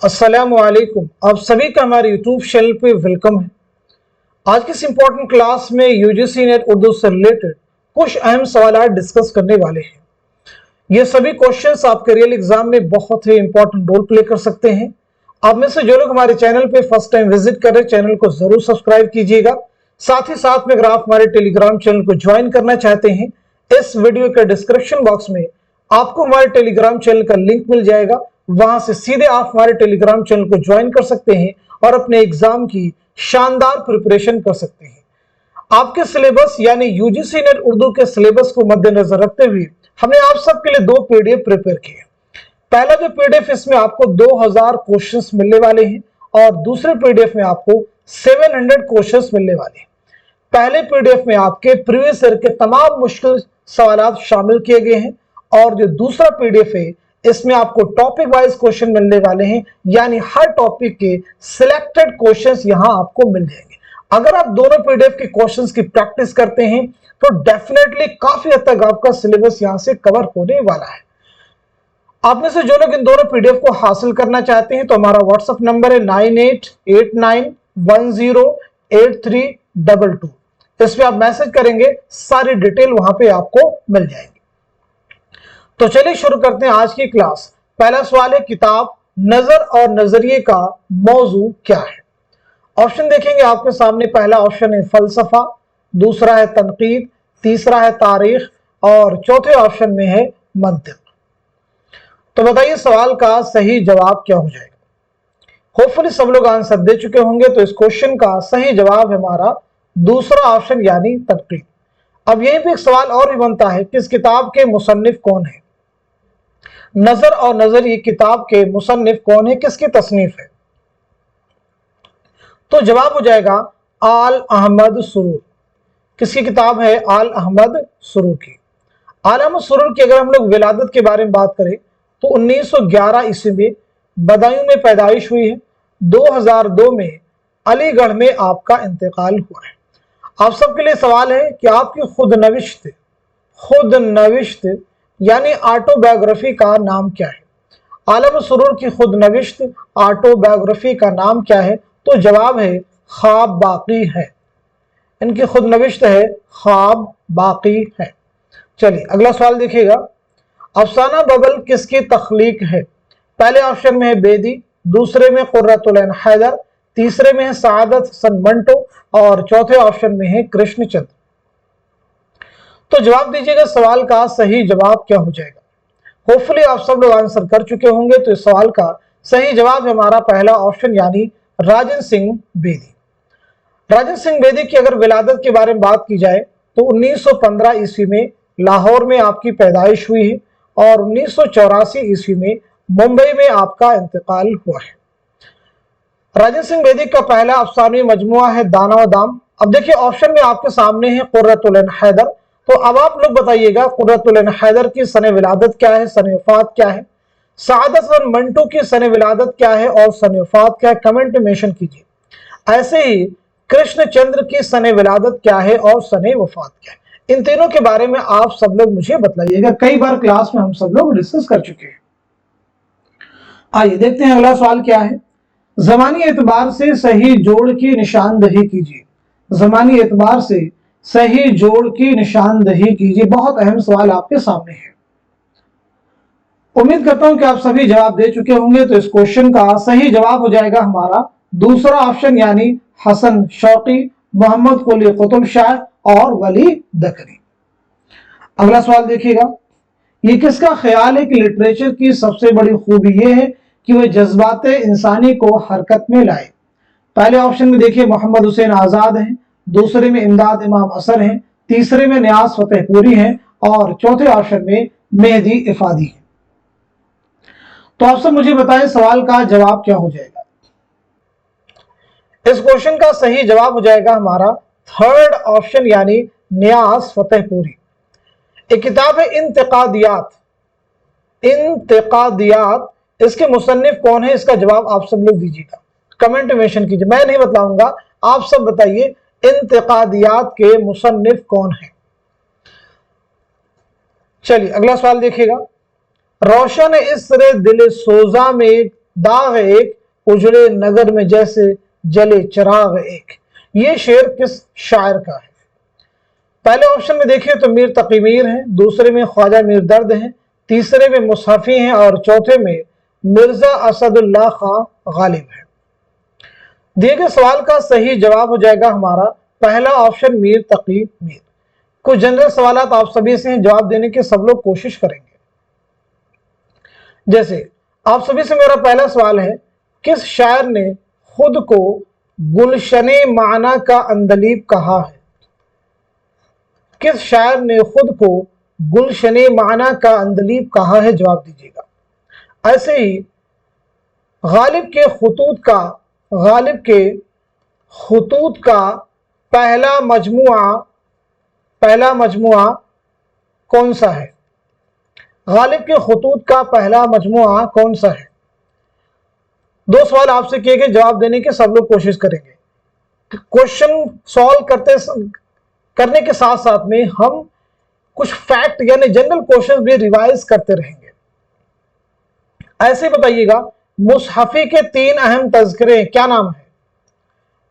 अस्सलामु अलैकुम। आप सभी का हमारे यूट्यूब चैनल पे वेलकम है। आज की इस इंपॉर्टेंट क्लास में यूजीसी नेट उर्दू से रिलेटेड कुछ अहम सवाल डिस्कस करने वाले हैं। ये सभी क्वेश्चंस आपके रियल एग्जाम में बहुत ही इंपॉर्टेंट रोल प्ले कर सकते हैं। आप में से जो लोग हमारे चैनल पे फर्स्ट टाइम विजिट कर रहे हैं, चैनल को जरूर सब्सक्राइब कीजिएगा। साथ ही साथ में अगर आप हमारे टेलीग्राम चैनल को ज्वाइन करना चाहते हैं, इस वीडियो के डिस्क्रिप्शन बॉक्स में आपको हमारे टेलीग्राम चैनल का लिंक मिल जाएगा। वहां से सीधे आप हमारे टेलीग्राम चैनल को ज्वाइन कर सकते हैं और अपने एग्जाम की शानदार प्रिपरेशन कर सकते हैं। आपके सिलेबस यानी यूजीसी नेट उर्दू के सिलेबस को मद्देनजर रखते हुए हमने आप सबके लिए 2 पीडीएफ प्रिपेयर किए। पहला जो पीडीएफ, इसमें आपको 2000 क्वेश्चंस मिलने वाले हैं और दूसरे पीडीएफ में आपको 700 क्वेश्चंस मिलने वाले हैं। पहले पीडीएफ में आपके प्रीवियस ईयर के तमाम मुश्किल सवाल शामिल किए गए हैं और जो दूसरा पीडीएफ है, इसमें आपको टॉपिक वाइज क्वेश्चन मिलने वाले हैं, यानी हर टॉपिक के सिलेक्टेड क्वेश्चंस यहां आपको मिल जाएंगे। अगर आप दोनों पीडीएफ के क्वेश्चंस की प्रैक्टिस करते हैं तो डेफिनेटली काफी हद तक आपका सिलेबस यहां से कवर होने वाला है। आप में से जो लोग इन दोनों पीडीएफ को हासिल करना चाहते हैं तो हमारा व्हाट्सएप नंबर है 9889108322। इस पे आप मैसेज करेंगे, सारी डिटेल वहां पे आपको मिल जाएंगी। तो चलिए शुरू करते हैं आज की क्लास। पहला सवाल है, किताब नजर और नजरिए का मौजू क्या है? ऑप्शन देखेंगे आपके सामने। पहला ऑप्शन है फलसफा, दूसरा है तनकीद, तीसरा है तारीख और चौथे ऑप्शन में है मंतिक। तो बताइए सवाल का सही जवाब क्या हो जाएगा? होपफुली सब लोग आंसर दे चुके होंगे। तो इस क्वेश्चन का सही जवाब है हमारा दूसरा ऑप्शन यानी तनकीद। अब यहीं पे एक सवाल और भी बनता है कि इस किताब के मुसन्निफ कौन है? नजर और नजरिए किताब के मुसन्निफ कौन है, किसकी तसनीफ है? तो जवाब हो जाएगा आल अहमद सुरूर। किसकी किताब है? आल अहमद सुरूर की। आल अहमद सुरूर की अगर हम लोग विलादत के बारे में बात करें तो 1911 ईस्वी में बदायूं में पैदाइश हुई है। 2002 में अलीगढ़ में आपका इंतकाल हुआ है। आप सबके लिए सवाल है कि आपकी खुद नविश्त यानी ऑटोबायोग्राफी का नाम क्या है? आल अहमद सुरूर की खुद नविश्त ऑटोबायोग्राफी का नाम क्या है? तो जवाब है ख्वाब बाकी है। इनकी खुद नविश्त है ख्वाब बाकी है। चलिए अगला सवाल देखिएगा। अफसाना बबल किसकी तख्लीक है? पहले ऑप्शन में है बेदी, दूसरे में कुर्रतुल ऐन हैदर, तीसरे में है सआदत हसन मंटो और चौथे ऑप्शन में है कृष्णचंद्र। तो जवाब दीजिएगा सवाल का सही जवाब क्या हो जाएगा? होपफुली आप सब लोग आंसर कर चुके होंगे। तो इस सवाल का सही जवाब है हमारा पहला ऑप्शन यानी राजन सिंह बेदी। राजन सिंह बेदी की अगर विलादत के बारे में बात की जाए तो 1915 ईस्वी में लाहौर में आपकी पैदाइश हुई है और 1984 ईस्वी में मुंबई में आपका इंतकाल हुआ है। राजन सिंह बेदी का पहला अफसानी मजमुआ है दाना व दाम। अब देखिए ऑप्शन में आपके सामने है कुर्रतुल ऐन हैदर। तो अब आप लोग बताइएगा कुर्रतुल ऐन हैदर की सने विलादत क्या है, सने वफात क्या है? सआदत हसन मंटो की सने विलादत क्या है और सने वफात क्या है? कमेंट में मेंशन कीजिए। ऐसे ही कृष्णचंद्र की सने विलादत क्या है और सने वफात क्या है? इन तीनों के बारे में आप सब लोग मुझे बताइएगा। कई बार क्लास में हम सब लोग डिस्कस कर चुके हैं। आइए देखते हैं अगला सवाल क्या है। ज़मानी एतबार से सही जोड़ की निशानदही कीजिए। ज़मानी एतबार से सही जोड़ की निशानदही कीजिए। बहुत अहम सवाल आपके सामने है। उम्मीद करता हूं कि आप सभी जवाब दे चुके होंगे। तो इस क्वेश्चन का सही जवाब हो जाएगा हमारा दूसरा ऑप्शन यानी हसन शौकी, मोहम्मद कुली कुतुब शाह और वली दकरी। अगला सवाल देखिएगा। ये किसका ख्याल है कि लिटरेचर की सबसे बड़ी खूबी यह है कि वह जज्बाते इंसानी को हरकत में लाए? पहले ऑप्शन में देखिए मोहम्मद हुसैन आजाद हैं, दूसरे में इमदाद इमाम असर हैं, तीसरे में नियाज फतेहपुरी हैं और चौथे ऑप्शन में मेहदी इफादी है। तो आप सब मुझे बताएं सवाल का जवाब क्या हो जाएगा? इस क्वेश्चन का सही जवाब हो जाएगा हमारा थर्ड ऑप्शन यानी नियाज फतेहपुरी। एक किताब है इंतकादियात। इसके मुसन्निफ कौन है? इसका जवाब आप सब लोग दीजिएगा, कमेंट में मेंशन कीजिए। मैं नहीं बताऊंगा, आप सब बताइए इंतकादियात के मुसन्निफ कौन है। चलिए अगला सवाल देखिएगा। रोशन इसरे दिल सोजा में दाग एक, उजड़े नगर में जैसे जले चिराग एक। ये शेर किस शायर का है? पहले ऑप्शन में देखिए तो मीर तकी मीर हैं, दूसरे में ख्वाजा मीर दर्द हैं, तीसरे में मुसहफी हैं और चौथे में मिर्जा असदुल्लाह खां गालिब है। दिए गए सवाल का सही जवाब हो जाएगा हमारा पहला ऑप्शन मीर तकी मीर। कुछ जनरल सवाल आप सभी से जवाब देने की सब लोग कोशिश करेंगे। जैसे आप सभी से मेरा पहला सवाल है, किस शायर ने खुद को गुलशने माना का अंदलीब कहा है? किस शायर ने खुद को गुलशने माना का अंदलीब कहा है? जवाब दीजिएगा। ऐसे ही गालिब के खुतूत का पहला मजमुआ कौन सा है? गालिब के खुतूत का पहला मजमुआ कौन सा है? दो सवाल आपसे किए गए, जवाब देने के सब लोग कोशिश करेंगे। क्वेश्चन सॉल्व करने के साथ साथ में हम कुछ फैक्ट यानी जनरल क्वेश्चन भी रिवाइज करते रहेंगे। ऐसे बताइएगा, मुसहफी के 3 अहम तज़किरे क्या नाम है?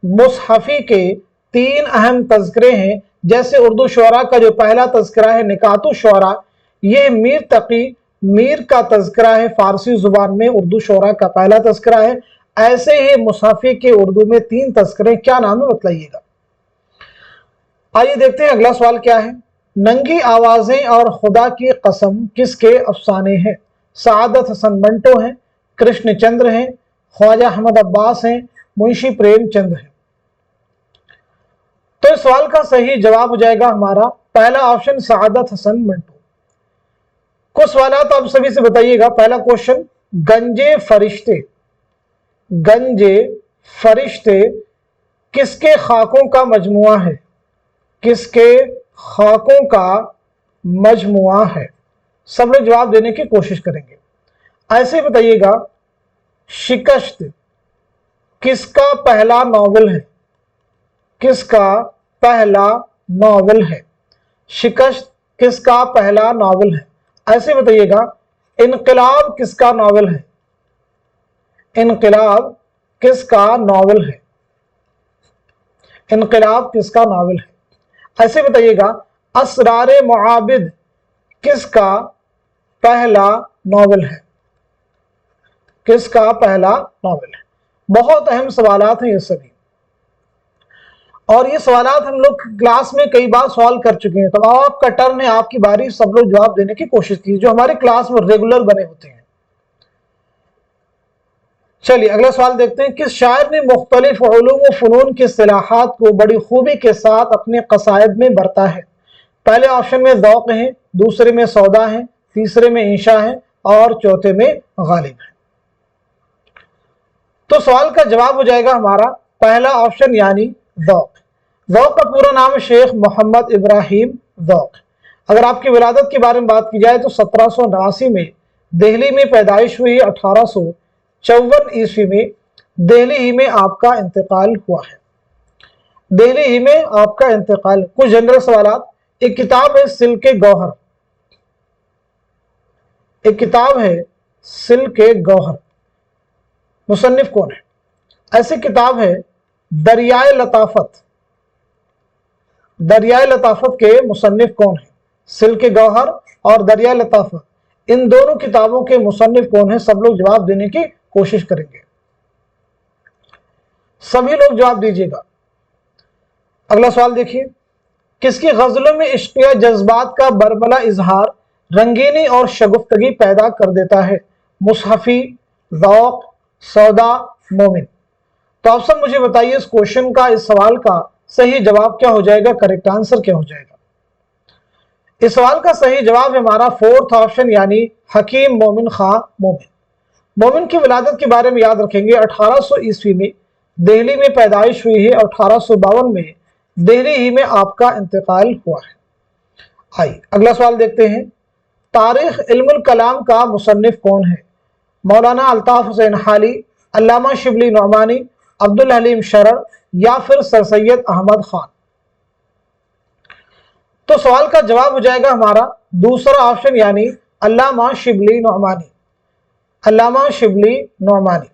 मुसहफी के 3 अहम तज़किरे हैं। जैसे उर्दू शुअरा का जो पहला तज़किरा है निकातुश शुअरा, ये मीर तकी मीर का तज़किरा है, फारसी जुबान में उर्दू शुअरा का पहला तज़किरा है। ऐसे ही मुसहफी के उर्दू में 3 तज़किरे क्या नाम है बतलाइएगा। आइए देखते हैं अगला सवाल क्या है। नंगी आवाजें और खुदा की कसम किसके अफसाने हैं? सआदत हसन मंटो हैं, कृष्णचंद्र हैं, ख्वाजा अहमद अब्बास हैं, मुंशी प्रेमचंद हैं। तो इस सवाल का सही जवाब हो जाएगा हमारा पहला ऑप्शन सआदत हसन मंटो। कुछ सवाल आप सभी से बताइएगा। पहला क्वेश्चन, गंजे फरिश्ते किसके खाकों का मजमुआ है? किसके खाकों का मजमुआ है? सब लोग जवाब देने की कोशिश करेंगे। ऐसे बताइएगा, शिकस्त किसका पहला नॉवेल है? किसका पहला नॉवेल है? शिकस्त किसका पहला नॉवेल है? ऐसे बताइएगा, इनकलाब किसका नॉवेल है? इनकलाब किसका नॉवेल है? इनकलाब किसका नॉवेल है? ऐसे बताइएगा, असरारे मुआबिद किसका पहला नॉवेल है? किसका पहला नॉवेल है? बहुत अहम सवालात हैं ये सभी, और ये सवालात हम लोग क्लास में कई बार सॉल्व कर चुके हैं। तो आपका टर्न है, आपकी बारी, सब लोग जवाब देने की कोशिश कीजिए जो हमारे क्लास में रेगुलर बने होते हैं। चलिए अगला सवाल देखते हैं। किस शायर ने मुख्तलिफ उलूम व फ़नून की इस्तिलाहात को बड़ी खूबी के साथ अपने क़साइद में बरता है? पहले ऑप्शन में ज़ौक़ है, दूसरे में सौदा है, तीसरे में इंशा है और चौथे में गालिब है। तो सवाल का जवाब हो जाएगा हमारा पहला ऑप्शन यानी ज़ौक़। ज़ौक़ का पूरा नाम है शेख मोहम्मद इब्राहिम ज़ौक़। अगर आपकी विलादत के बारे में बात की जाए तो 1789 में दिल्ली में पैदाइश हुई, 1854 ईस्वी में दिल्ली ही में आपका इंतकाल हुआ है। दिल्ली ही में आपका इंतकाल। कुछ जनरल सवालात। एक किताब है सिल्के गौहर, एक किताब है सिल्के गौहर, मुसन्निफ कौन है? ऐसी किताब है दरियाए लताफत। दरियाए लताफत के मुसन्निफ कौन है? सिल्के गौहर और दरियाए लताफत, इन दोनों किताबों के मुसन्निफ कौन है? सब लोग जवाब देने की कोशिश करेंगे। सभी लोग जवाब दीजिएगा। अगला सवाल देखिए। किसकी गजलों में इश्किया जज्बात का बरमला इजहार रंगीनी और शगुफ्तगी पैदा कर देता है? मुसहफी, ज़ौक़, सौदा, मोमिन। तो आप सब मुझे बताइए इस क्वेश्चन का, इस सवाल का सही जवाब क्या हो जाएगा, करेक्ट आंसर क्या हो जाएगा? इस सवाल का सही जवाब है हमारा फोर्थ ऑप्शन यानी हकीम मोमिन खां मोमिन। मोमिन की विलादत के बारे में याद रखेंगे। 1800 ईस्वी में दिल्ली में पैदाइश हुई है और 1852 में दिल्ली ही में आपका इंतकाल हुआ है। आइए अगला सवाल देखते हैं। तारीख इल्मुल कलाम का मुसन्निफ कौन है? मौलाना अल्ताफ हुसैन हाली, अल्लामा शिबली नौमानी, अब्दुल हलीम शरर या फिर सर सैयद अहमद खान। तो सवाल का जवाब हो जाएगा हमारा दूसरा ऑप्शन यानी अल्लामा शिबली नौमानी। علامہ شبلی نعمانی۔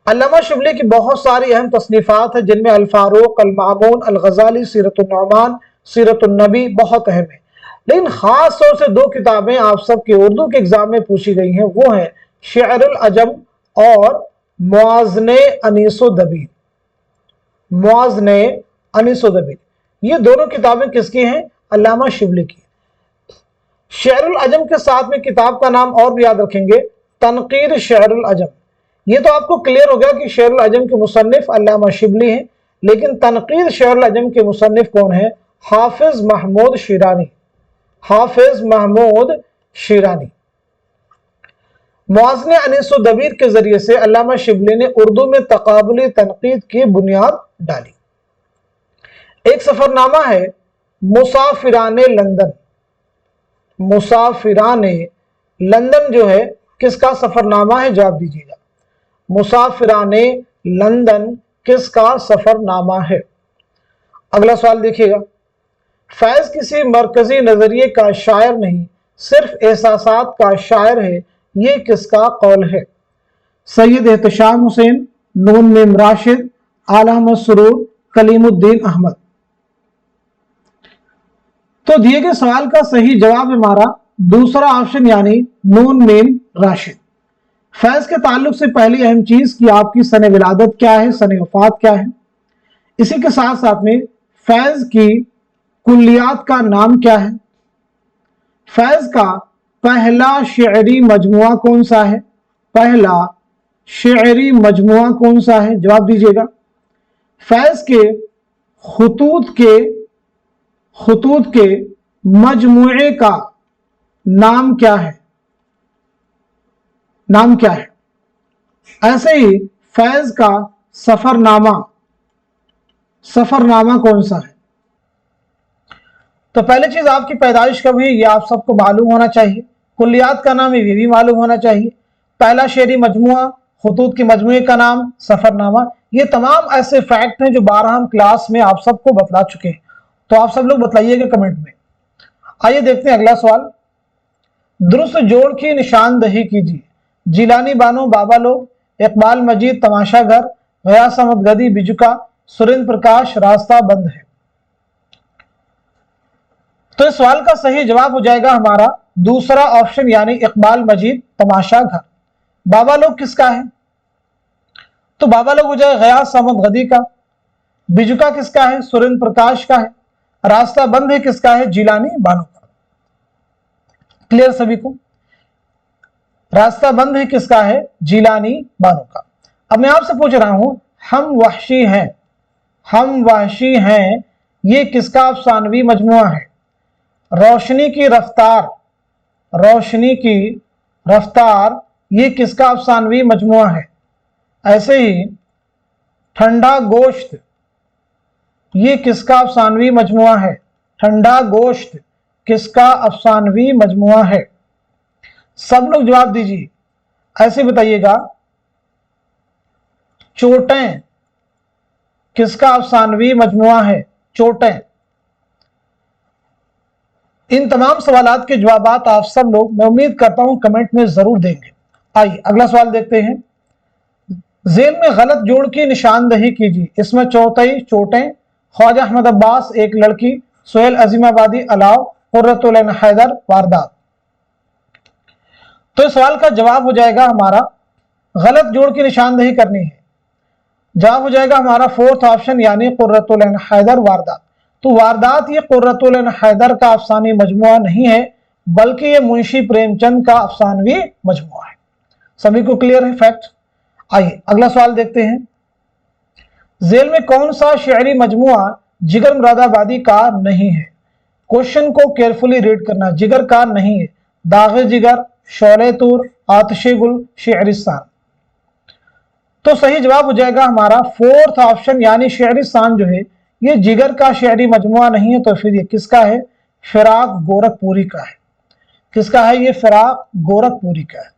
علامہ شبلی کی بہت ساری اہم تصنیفات ہیں جن میں الفاروق، المامون، الغزالی، سیرت النعمان، سیرت النبی بہت اہم ہیں، لیکن خاص طور سے دو کتابیں آپ سب کے اردو کے ایگزام میں پوچھی گئی ہیں، وہ ہیں شعر العجم اور موازن انیس و دبیر۔ موازن انیس و دبیر یہ دونوں کتابیں کس کی ہیں؟ علامہ شبلی کی۔ شعر العجم کے ساتھ میں کتاب کا نام اور بھی یاد رکھیں گے، تنقیر شعر العجم۔ یہ تو آپ کو کلیئر ہو گیا کہ شعر العجم کے مصنف علامہ شبلی ہیں، لیکن تنقیر شعر العجم کے مصنف کون ہیں؟ حافظ محمود شیرانی۔ حافظ محمود شیرانی۔ موازن انیس و دبیر کے ذریعے سے علامہ شبلی نے اردو میں تقابلی تنقید کی بنیاد ڈالی۔ ایک سفر نامہ ہے مسافران لندن۔ مسافران لندن جو ہے کس کا سفر نامہ ہے؟ جواب دیجیے گا۔ مسافران لندن کس کا سفر نامہ ہے؟ اگلا سوال دیکھیے گا، فیض کسی مرکزی نظریے کا شاعر نہیں، صرف احساسات کا شاعر ہے، یہ کس کا قول ہے؟ سید احتشام حسین، نون میم راشد، اعلی احمد سرور، کلیم الدین احمد۔ تو دیے گئے سوال کا صحیح جواب ہمارا دوسرا آپشن یعنی نون میم راشد۔ فیض کے تعلق سے پہلی اہم چیز کہ آپ کی سن ولادت کیا ہے، سن وفات کیا ہے۔ اسی کے ساتھ ساتھ میں فیض کی کلیات کا نام کیا ہے، فیض کا پہلا شعری مجموعہ کون سا ہے، پہلا شعری مجموعہ کون سا ہے؟ جواب دیجیے گا۔ فیض کے خطوط کے مجموعے کا نام کیا ہے، نام کیا ہے؟ ایسے ہی فیض کا سفر نامہ کون سا ہے؟ تو پہلی چیز آپ کی پیدائش کب ہوئی یہ آپ سب کو معلوم ہونا چاہیے، کلیات کا نام یہ بھی معلوم ہونا چاہیے، پہلا شعری مجموعہ، خطوط کے مجموعے کا نام، سفر نامہ، یہ تمام ایسے فیکٹ ہیں جو بارہ ہم کلاس میں آپ سب کو بتلا چکے ہیں، تو آپ سب لوگ بتلائیے گا کمنٹ میں۔ آئیے دیکھتے ہیں اگلا سوال، درست جوڑ کی نشاندہی کیجیے۔ جیلانی بانو بابا لوگ، اقبال مجید تماشا گھر، غیاث احمد گدی بجکا، سریندر پرکاش راستہ بند ہے۔ تو اس سوال کا صحیح جواب ہو جائے گا ہمارا دوسرا آپشن یعنی اقبال مجید تماشا گھر۔ بابا لوگ کس کا ہے؟ تو بابا لوگ ہو جائے غیاث احمد غدی کا، بجکا کس کا ہے؟ سریندر پرکاش کا ہے، راستہ بند ہے کس کا ہے؟ جیلانی بانو کا۔ کلیئر سبھی کو؟ راستہ بند ہے کس کا ہے؟ جیلانی بانو کا۔ اب میں آپ سے پوچھ رہا ہوں، ہم وحشی ہیں، ہم وحشی ہیں یہ کس کا افسانوی مجموعہ ہے؟ روشنی کی رفتار، روشنی کی رفتار یہ کس کا افسانوی مجموعہ ہے؟ ایسے ہی ٹھنڈا گوشت یہ کس کا افسانوی مجموعہ ہے؟ ٹھنڈا گوشت کس کا افسانوی مجموعہ ہے؟ سب لوگ جواب دیجیے، ایسے بتائیے گا۔ چوٹیں کس کا افسانوی مجموعہ ہے؟ چوٹیں۔ ان تمام سوالات کے جوابات آپ سب لوگ میں امید کرتا ہوں کمنٹ میں ضرور دیں گے۔ آئیے اگلا سوال دیکھتے ہیں، ذیل میں غلط جوڑ کی نشاندہی کیجیے۔ اس میں چوتھائی چوٹیں، خواجہ احمد عباس ایک لڑکی، سہیل عظیم آبادی الاؤ، قرۃ العین حیدر واردات۔ تو اس سوال کا جواب ہو جائے گا ہمارا غلط جوڑ کی نشاندہی کرنی ہے، جواب ہو جائے گا ہمارا فورتھ آپشن یعنی قرۃ العین حیدر واردات۔ تو واردات یہ قرۃ العین حیدر کا افسانوی مجموعہ نہیں ہے بلکہ یہ منشی پریم چند کا افسانوی مجموعہ ہے۔ سبھی کو کلیئر ہے فیکٹ؟ آئیے اگلا سوال دیکھتے ہیں، ذیل میں کون سا شعری مجموعہ جگر مراد آبادی کا نہیں ہے؟ کوشچن کو کیئرفلی ریڈ کرنا، جگر کا نہیں ہے، داغ جگر، شعلہ طور، آتش گل، شعرستان۔ تو صحیح جواب ہو جائے گا ہمارا فورتھ آپشن یعنی شعرستان جو ہے یہ جگر کا شعری مجموعہ نہیں ہے، تو پھر یہ کس کا ہے؟ فراق گورکھ پوری کا ہے۔ کس کا ہے؟ یہ فراق گورکھ پوری کا ہے۔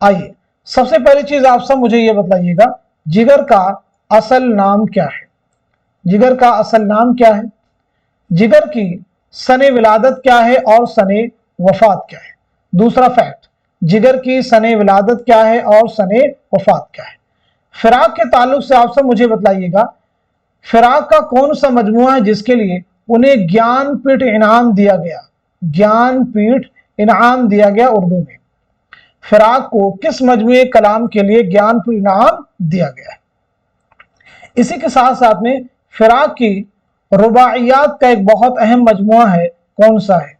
آئیے سب سے پہلی چیز آپ سب مجھے یہ بتلائیے گا، جگر کا اصل نام کیا ہے؟ جگر کا اصل نام کیا ہے؟ جگر کی سن ولادت کیا ہے اور سن وفات کیا ہے؟ دوسرا فیکٹ، जिगर की सने विलादत क्या है और सने वफात क्या है। फिराक के ताल्लुक से आप सब मुझे बतलाइएगा, फिराक का कौन सा मजमुआ है जिसके लिए उन्हें ज्ञानपीठ इनाम दिया गया, ज्ञानपीठ इनाम दिया गया उर्दू में। फिराक को किस मजमुए कलाम के लिए ज्ञानपीठ इनाम दिया गया है। इसी के साथ साथ में फिराक की रुबाइयात का एक बहुत अहम मजमुआ है, कौन सा है?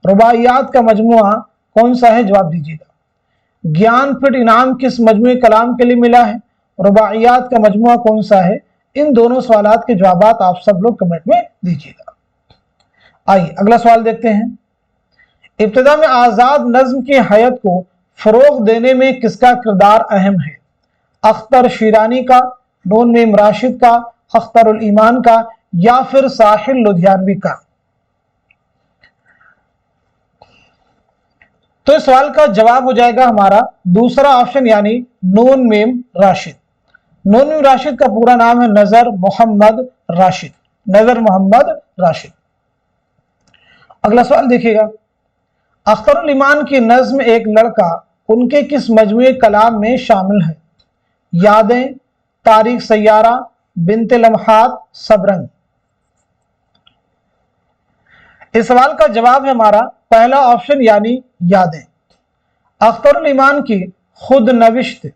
रुबाइयात का मजमुआ कौन सा है, जवाब दीजिएगा। ज्ञानपीठ इनाम किस मजमुए कलाम के लिए मिला है, रुबाइयात का मजमुआ कौन सा है? इन दोनों सवालात के जवाबात आप सब लोग कमेंट में दीजिएगा। आइए अगला सवाल देखते हैं। इब्तिदा में आज़ाद नज्म की हयत को फरोग देने में किसका किरदार अहम है? अख्तर शीरानी का, नून मीम राशिद का, अख्तरुल ईमान का, या फिर साहिल लुधियानवी का? तो इस सवाल का जवाब हो जाएगा हमारा दूसरा ऑप्शन, यानी नून मीम राशिद। नून मीम राशिद का पूरा नाम है नजर मोहम्मद राशिद, नजर मोहम्मद राशिद। अगला सवाल देखिएगा, अख्तरुल ईमान की नज्म एक लड़का उनके किस मजमुए कलाम में शामिल है? यादें, तारीख सैयारा, बिनते लम्हात, सबरंग। इस सवाल का जवाब है हमारा पहला ऑप्शन, यानी यादें। अख्तरुल ईमान की खुद नविश्त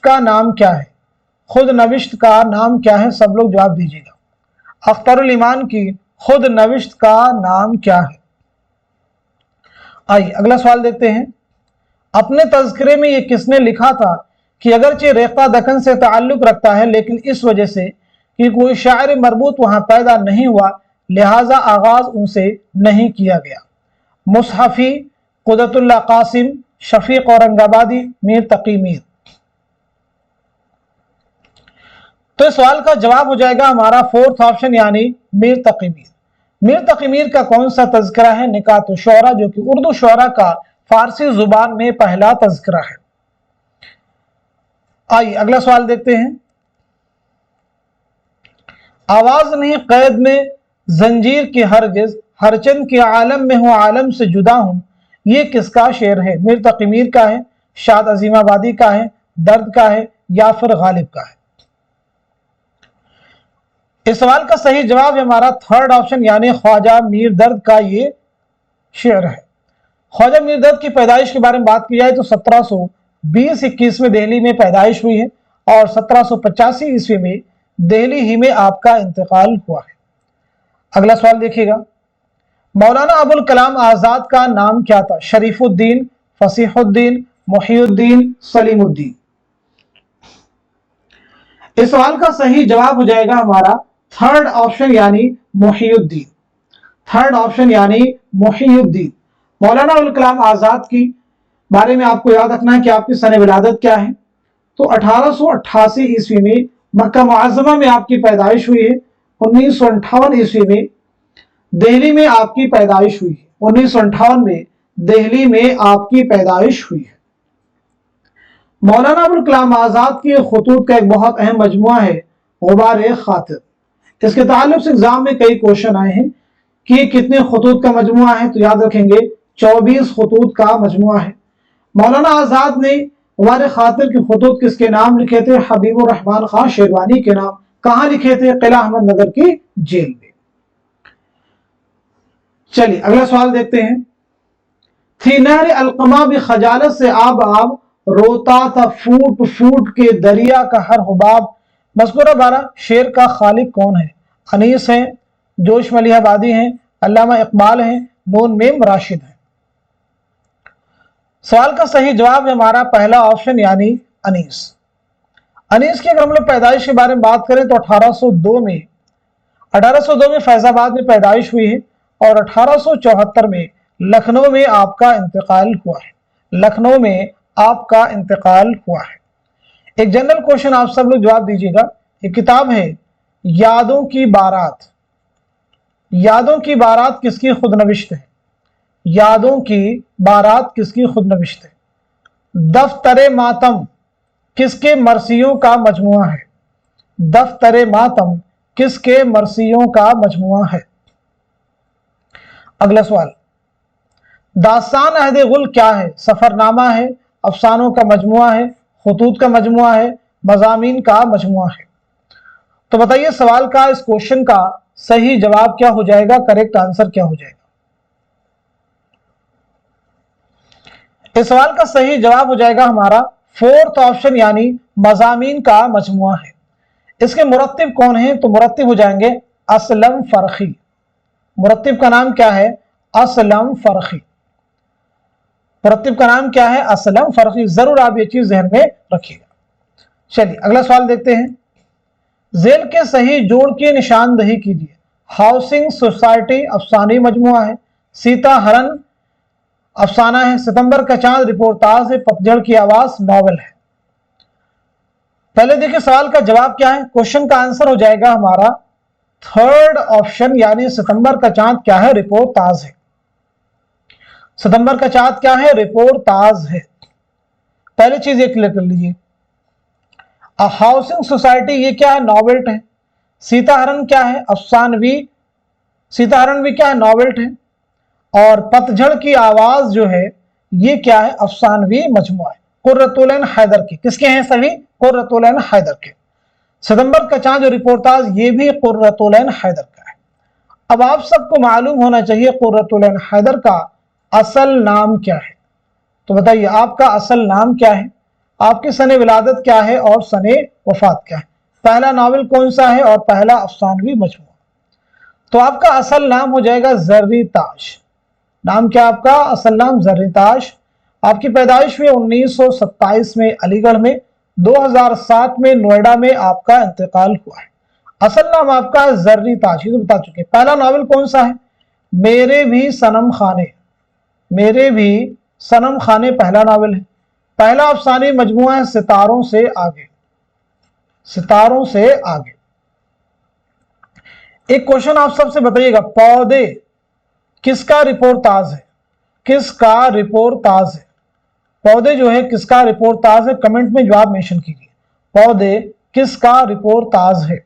का नाम क्या है? खुद नविश्त का नाम क्या है? सब लोग जवाब दीजिएगा। अख्तरुल ईमान की खुद नविश्त का नाम क्या है? आइए अगला सवाल देखते हैं। अपने तज़किरे में ये किसने लिखा था कि अगरचे रेख्ता दक्कन से ताल्लुक रखता है, लेकिन इस वजह से कि कोई शायर मरबूत वहां पैदा नहीं हुआ, लिहाजा आगाज उनसे नहीं किया गया? मुसहफी, कुदरतुल्लाह कासिम, शफीक औरंगाबादी, मीर तकी मीर। तो इस सवाल का जवाब हो जाएगा हमारा फोर्थ ऑप्शन, यानी मीर तकी मीर। मीर तकी मीर का कौन सा तज़किरा है? निकात शोरा, जो कि उर्दू शोरा का फारसी जुबान में पहला तज़किरा है। आइए अगला सवाल देखते हैं। आवाज नहीं कैद में जंजीर की हरगिज, हरचंद के आलम में हूं आलम से जुदा हूं, ये किसका शेर है? मीर तकी मीर का है, शाद अजीमाबादी का है, दर्द का है, या फिर गालिब का है? इस सवाल का सही जवाब है हमारा थर्ड ऑप्शन, यानी ख्वाजा मीर दर्द का ये शेर है। ख्वाजा मीर दर्द की पैदाइश के बारे में बात की जाए तो 1720-21 में दिल्ली में पैदाइश हुई है और 1785 ईस्वी में दिल्ली ही में आपका इंतकाल हुआ है। अगला सवाल देखिएगा, मौलाना अबुल कलाम आजाद का नाम क्या था? शरीफुद्दीन, फसीहुद्दीन, मुहीउद्दीन, सलीमुद्दीन। इस सवाल का सही जवाब हो जाएगा हमारा थर्ड ऑप्शन, यानी मुहीउद्दीन। थर्ड ऑप्शन, यानी मुहीउद्दीन। मौलाना अबुल कलाम आजाद की बारे में आपको याद रखना है कि आपकी सने विलादत क्या है। तो 1888 ईस्वी में मक्का मुअज़्ज़मा में आपकी पैदाइश हुई है। 1958 ईस्वी में दिल्ली में आपकी पैदाइश हुई है। 1958 में दिल्ली में आपकी पैदाइश हुई है। मौलाना अबुल कलाम आजाद के खुतूत का एक बहुत अहम मजमुआ है गुबार खातिर। इसके ताल्लुक से एग्जाम में कई क्वेश्चन आए हैं कि कितने खुतूत का मजमुआ है, तो याद रखेंगे 24 खुतूत का मजमुआ है। मौलाना आजाद ने गुबार खातिर के खुतूत किसके नाम लिखे थे? हबीबुर रहमान खान शेरवानी के नाम। कहां लिखे थे? किला अहमद नगर की जेल में। चलिए अगला सवाल देखते हैं। थी नहर अलकमा भी खजालत से आब आब, रोता था फूट फूट के दरिया का हर हुबाब। मज़कूरा बारह शेर का खालिक कौन है? अनीस हैं, जोश मलिहाबादी हैं, अल्लामा इकबाल हैं, नून मीम राशिद हैं। सवाल का सही जवाब है हमारा पहला ऑप्शन, यानी अनीस। अनीस की अगर हम लोग पैदाइश के बारे में बात करें तो 1802 में फैजाबाद में पैदाइश हुई है और 1874 में लखनऊ में आपका इंतकाल हुआ है। लखनऊ में आपका इंतकाल हुआ है। एक जनरल क्वेश्चन आप सब लोग जवाब दीजिएगा। एक किताब है यादों की बारात। यादों की बारात किसकी खुदनविश्त है? यादों की बारात किसकी खुदनविश्त है? दफ्तरे मातम किसके मरसियों का मजमुआ है? दफ्तरे मातम किसके मरसियों का मजमुआ है? अगला सवाल, दास्तान अहद गुल क्या है? सफरनामा है, अफसानों का मजमुआ है, खतूत का मजमुआ है, मजामीन का मजमुआ है। तो बताइए सवाल का, इस क्वेश्चन का सही जवाब क्या हो जाएगा, करेक्ट आंसर क्या हो जाएगा? इस सवाल का सही जवाब हो जाएगा हमारा फोर्थ ऑप्शन, यानी मजामीन का मजमुआ है। इसके मुरत्तिब कौन है? तो मुरत्तिब हो जाएंगे असलम फरखी। मुरत्तिब का नाम क्या है? असलम फरखी। मुरत्तिब का नाम क्या है? असलम फरखी। जरूर आप ये चीज ध्यान में रखिएगा। चलिए अगला सवाल देखते हैं। जेल के सही जोड़ की निशानदही कीजिए। हाउसिंग सोसाइटी अफसानी मजमुआ है, सीता हरण अफसाना है, सितंबर का चांद रिपोर्टाज है, पतझड़ की आवाज नॉवल है। पहले देखिए सवाल का जवाब क्या है। क्वेश्चन का आंसर हो जाएगा हमारा थर्ड ऑप्शन, यानी सितंबर का चांद क्या है? रिपोर्टाज है। सितंबर का चांद क्या है? रिपोर्टाज है। पहली चीज ये क्लियर कर लीजिए। हाउसिंग सोसाइटी ये क्या है? नॉवेल्ट है। सीताहरण क्या है? अफसानवी। सीताहरण भी क्या है? नॉवेल्ट है। और पतझड़ की आवाज जो है ये क्या है? अफसानवी मजमुआ है। कुर्रतुल-ऐन हैदर की। किसके हैं सभी? कुर्रतुल-ऐन हैदर के। सितंबर का चांद जो रिपोर्टाज ये भी कुर्रतुल-ऐन हैदर का है। अब आप सबको मालूम होना चाहिए कुर्रतुल-ऐन हैदर का असल नाम क्या है। तो बताइए आपका असल नाम क्या है, आपकी सने विलादत क्या है और सने वफात क्या है, पहला नावल कौन सा है और पहला अफसानवी मजमुआ। तो आपका असल नाम हो जाएगा जर्री ताश। नाम क्या आपका? असल नाम जर्री ताश। आपकी पैदाइश हुई 1927 में अलीगढ़ में, 2007 में नोएडा में आपका इंतकाल हुआ है। असल नाम आपका जर्री ताश, ये तो बता चुके। पहला नावल कौन सा है? मेरे भी सनम खाने। मेरे भी सनम खाने पहला नावल है। पहला अफसानी मजमुआ है सितारों से आगे। सितारों से आगे। एक क्वेश्चन आप सबसे बताइएगा, पौधे किसका रिपोर्टाज है? किसका रिपोर्टाज है? पौधे जो है किसका रिपोर्टाज है? कमेंट में जवाब मेंशन कीजिए। पौधे किसका रिपोर्टाज है?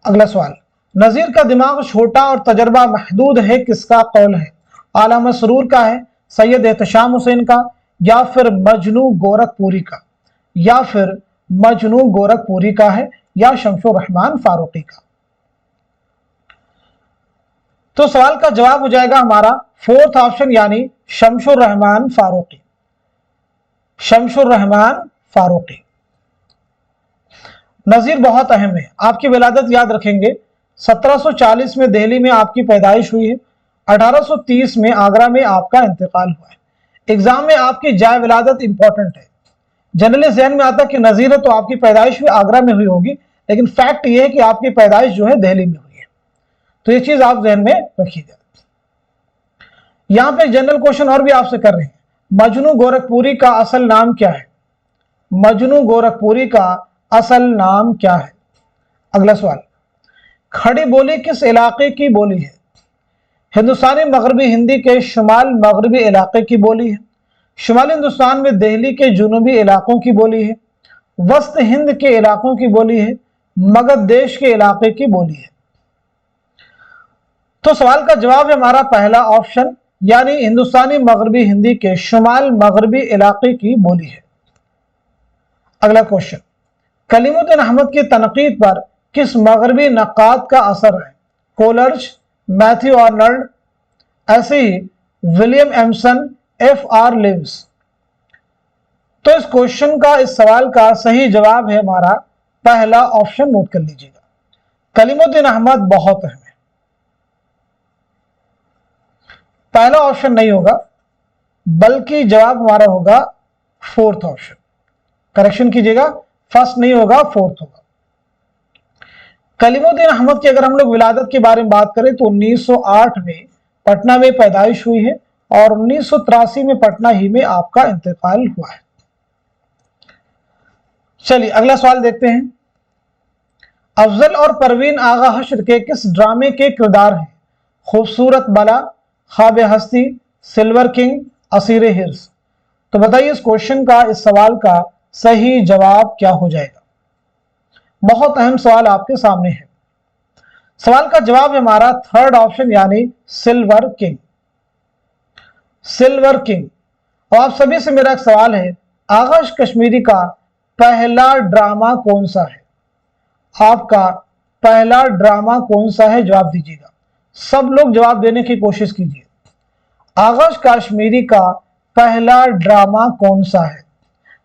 अगला सवाल, नजीर का दिमाग छोटा और तजर्बा महदूद है, किसका कौल है? आला मसरूर का है, सैयद एहतशाम हुसैन का, या फिर मजनू गोरखपुरी का, या फिर मजनू गोरखपुरी का है, या शमसुर रहमान फारूकी का। तो सवाल का जवाब हो जाएगा हमारा फोर्थ ऑप्शन, यानी शमसुर रहमान फारूकी। शमसुर रहमान फारूकी। नजीर बहुत अहम है। आपकी विलादत याद रखेंगे 1740 में दिल्ली में आपकी पैदाइश हुई है, 1830 में आगरा में आपका इंतकाल हुआ है। एग्जाम में आपकी जाए विलादत इंपॉर्टेंट है। जनरली जहन में आता कि नजीर है तो आपकी पैदाइश भी आगरा में हुई होगी, लेकिन फैक्ट ये है कि आपकी पैदाइश जो है दिल्ली में हुई है। तो ये चीज आप जहन में रखिएगा। यहां पे जनरल क्वेश्चन और भी आपसे कर रहे हैं, मजनू गोरखपुरी का असल नाम क्या है? मजनू गोरखपुरी का असल नाम क्या है? अगला सवाल, खड़ी बोली किस इलाके की बोली है? हिंदुस्तानी मगरबी हिंदी के शुमाल मगरबी इलाके की बोली है, शुमाली हिंदुस्तान में दिल्ली के जुनूबी इलाकों की बोली है, वस्त हिंद के इलाकों की बोली है, मगध देश के इलाके की बोली है। तो सवाल का जवाब है हमारा पहला ऑप्शन, यानी हिंदुस्तानी मगरबी हिंदी के शुमाल मगरबी इलाके की बोली है। अगला क्वेश्चन, कलीमुद्दीन अहमद की तनकीद पर किस मगरबी नक्काद का असर है? कोलर्ज, मैथ्यू आर्नल्ड, ऐसे ही विलियम एमसन, एफ आर लिव्स। तो इस क्वेश्चन का, इस सवाल का सही जवाब है हमारा पहला ऑप्शन, नोट कर लीजिएगा, कलीमुद्दीन अहमद बहुत अहम है। पहला ऑप्शन नहीं होगा, बल्कि जवाब हमारा होगा फोर्थ ऑप्शन। करेक्शन कीजिएगा, फर्स्ट नहीं होगा, फोर्थ होगा। कलीमुद्दीन अहमद की अगर हम लोग विलादत के बारे में बात करें तो 1908 में पटना में पैदाइश हुई है और 1983 में पटना ही में आपका इंतकाल हुआ है। चलिए अगला सवाल देखते हैं। अफजल और परवीन आगा हश्र के किस ड्रामे के किरदार हैं? खूबसूरत बला, ख्वाब हस्ती, सिल्वर किंग, असीर हिर्स। तो बताइए इस क्वेश्चन का, इस सवाल का सही जवाब क्या हो जाएगा? बहुत अहम सवाल आपके सामने है। सवाल का जवाब है हमारा थर्ड ऑप्शन, यानी सिल्वर किंग। Silver king. और आप सभी से मेरा एक सवाल है, आकाश कश्मीरी का पहला ड्रामा कौन सा है? आपका पहला ड्रामा कौन सा है, जवाब दीजिएगा। सब लोग जवाब देने की कोशिश कीजिए। आकाश कश्मीरी का पहला ड्रामा कौन सा है?